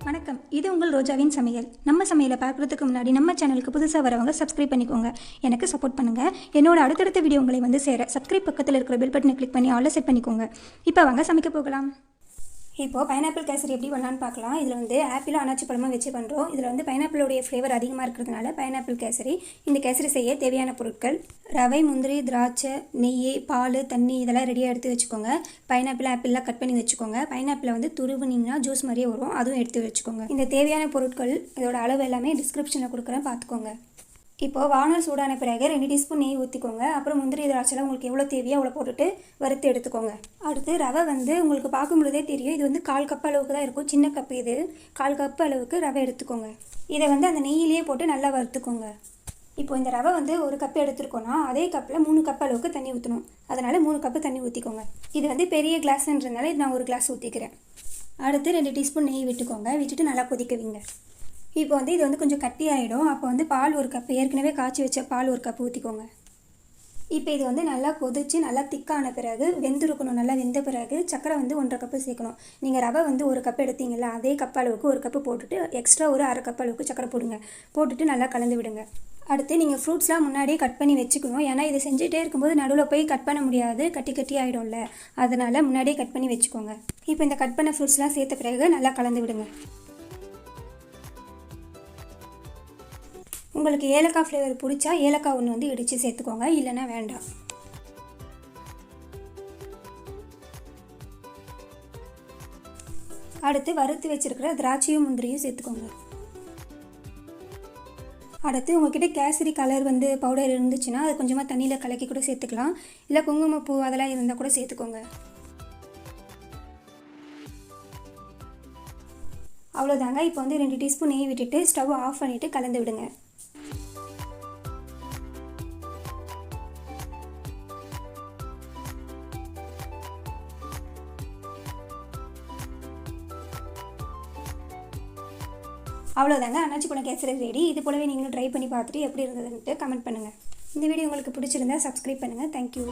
வணக்கம், இது உங்கள் ரோஜாவின் சமையல். நம்ம சமையலை பார்க்குறதுக்கு முன்னாடி நம்ம சேனலுக்கு புதுசாக வரவங்க சப்ஸ்கிரைப் பண்ணிக்கோங்க. எனக்கு சப்போர்ட் பண்ணுங்கள். என்னோட அடுத்தடுத்த வீடியோ உங்களை வந்து சேர சப்ஸ்கிரைப் பக்கத்தில் இருக்கிற பெல் பட்டனை கிளிக் பண்ணி ஆல்ல செட் பண்ணிக்கோங்க. இப்போ வாங்க சமைக்க போகலாம். இப்போது பைனாப்பிள் கேசரி எப்படி பண்ணலான்னு பார்க்கலாம். இதில் வந்து ஆப்பிள் அனாச்சி பழமாக வச்சு பண்ணுறோம். இதில் வந்து பைனாப்பிளோடைய ஃப்ளேவர் அதிகமாக இருக்கிறதுனால பைனாப்பிள் கேசரி. இந்த கேசரி செய்ய தேவையான பொருட்கள்: ரவை, முந்திரி, திராட்சை, நெய், பால், தண்ணி இதெல்லாம் ரெடியாக எடுத்து வச்சுக்கோங்க. பைனாப்பிள், ஆப்பிள்லாம் கட் பண்ணி வச்சுக்கோங்க. பைனாப்பிளை வந்து துருவுனிங்கன்னா ஜூஸ் மாதிரியே வரும், அதுவும் எடுத்து வச்சுக்கோங்க. இந்த தேவையான பொருட்கள் இதோட அளவு எல்லாமே டிஸ்கிரிப்ஷனில் கொடுக்குறேன், பார்த்துக்கோங்க. இப்போது வானல் சூடான பிறகு 2 டீஸ்பூன் நெய் ஊற்றிக்கோங்க. அப்புறம் முந்திரி, திராட்சைலாம் உங்களுக்கு எவ்வளோ தேவையோ அவ்வளோ போட்டுட்டு வறுத்து எடுத்துக்கோங்க. அடுத்து ரவை வந்து உங்களுக்கு பார்க்கும்பொழுதே தெரியும், இது வந்து 1/4 கப் அளவுக்கு தான் இருக்கும். சின்ன கப்பு இது. 1/4 கப் அளவுக்கு ரவை எடுத்துக்கோங்க. இதை வந்து அந்த நெய்யிலேயே போட்டு நல்லா வறுத்துக்கோங்க. இப்போ இந்த ரவை வந்து 1 கப் எடுத்துருக்கோன்னா அதே கப்பில் 3 கப் அளவுக்கு தண்ணி ஊற்றணும். அதனால் 3 கப்பு தண்ணி ஊற்றிக்கோங்க. இது வந்து பெரிய கிளாஸ்ன்றதுனால இது நான் 1 கிளாஸ் ஊற்றிக்கிறேன். அடுத்து 2 டீஸ்பூன் நெய் விட்டுக்கோங்க. விட்டுட்டு நல்லா கொதிக்க வைங்க. இப்போ வந்து இது வந்து கொஞ்சம் கட்டி ஆகிடும். அப்போ வந்து பால் 1 கப்பு, ஏற்கனவே காய்ச்சி வச்ச பால் 1 கப்பு ஊற்றிக்கோங்க. இப்போ இது வந்து நல்லா கொதித்து நல்லா திக்கான பிறகு வெந்திருக்கணும். நல்லா வெந்த பிறகு சக்கரை வந்து 1/2 கப்பு சேர்க்கணும். நீங்கள் ரவை வந்து 1 கப் எடுத்தீங்களா, அதே கப் அளவுக்கு 1 கப்பு போட்டுட்டு எக்ஸ்ட்ரா ஒரு 1/2 கப் அளவுக்கு சக்கரை போடுங்க. போட்டுட்டு நல்லா கலந்து விடுங்க. அடுத்து நீங்கள் ஃப்ரூட்ஸ்லாம் முன்னாடியே கட் பண்ணி வச்சுக்கணும். ஏன்னா இது செஞ்சுட்டே இருக்கும்போது நடுவில் போய் கட் பண்ண முடியாது, கட்டி கட்டி ஆகிடும்ல. அதனால் முன்னாடியே கட் பண்ணி வச்சுக்கோங்க. இப்போ இந்த கட் பண்ண ஃப்ரூட்ஸ்லாம் சேர்த்த பிறகு நல்லா கலந்து விடுங்க. உங்களுக்கு ஏலக்காய் ஃப்ளேவர் பிடிச்சா ஏலக்காய் ஒன்று வந்து இடித்து சேர்த்துக்கோங்க, இல்லைன்னா வேண்டாம். அடுத்து வறுத்து வச்சுருக்கிற திராட்சையும் முந்திரியும் சேர்த்துக்கோங்க. அடுத்து உங்கள்கிட்ட கேசரி கலர் வந்து பவுடர் இருந்துச்சுன்னா அது கொஞ்சமாக தண்ணியில் கலக்கி கூட சேர்த்துக்கலாம். இல்லை குங்குமப்பூ அதெல்லாம் இருந்தால் கூட சேர்த்துக்கோங்க. அவ்வளோதாங்க. இப்போ வந்து 2 டீஸ்பூன் நெய் விட்டுட்டு ஸ்டவ் ஆஃப் பண்ணிவிட்டு கலந்து விடுங்க. அவ்வளோதாங்க, அன்னாச்சி பழம் கேசரி ரெடி. இது போலவே நீங்களும் ட்ரை பண்ணி பார்த்துட்டு எப்படி இருந்ததுன்ட்டு கமெண்ட் பண்ணுங்கள். இந்த வீடியோ உங்களுக்கு பிடிச்சிருந்தா சப்ஸ்கிரைப் பண்ணுங்கள். தேங்க்யூ.